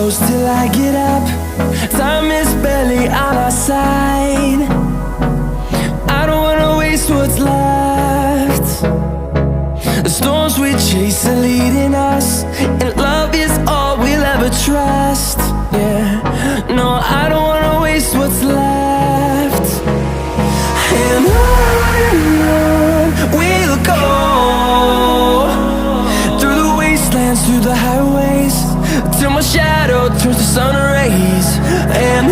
close till I get up. Time is barely on our side. I don't wanna waste what's left. The storms we chase are leading us, and love is all we'll ever trust. Yeah, no, I don't wanna waste what's left. And on we'll go, through the wastelands, through the highways, till my shadow turns to sun rays. And